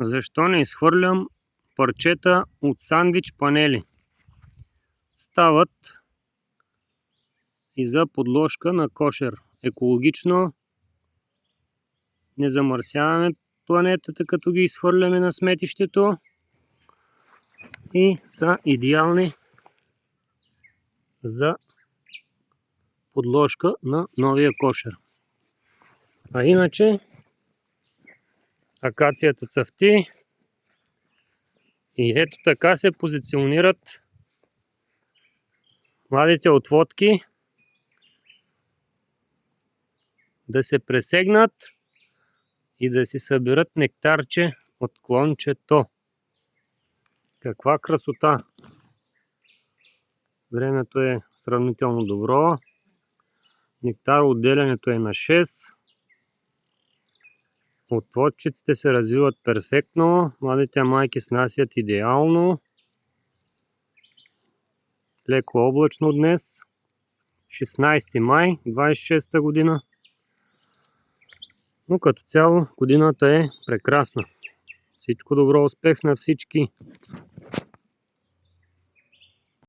Защо не изхвърлям парчета от сандвич панели? Стават и за подложка на кошер. Екологично, не замърсяваме планетата, като ги изхвърляме на сметището, и са идеални за подложка на новия кошер. А иначе акацията цъфти и ето така се позиционират младите отводки да се пресегнат и да си съберат нектарче от клончето. Каква красота! Времето е сравнително добро. Нектароотделянето е на 6. Отводчиците се развиват перфектно. Младите майки снасят идеално. Леко облачно днес. 16 май 26 година. Но като цяло годината е прекрасна. Всичко добро, успех на всички!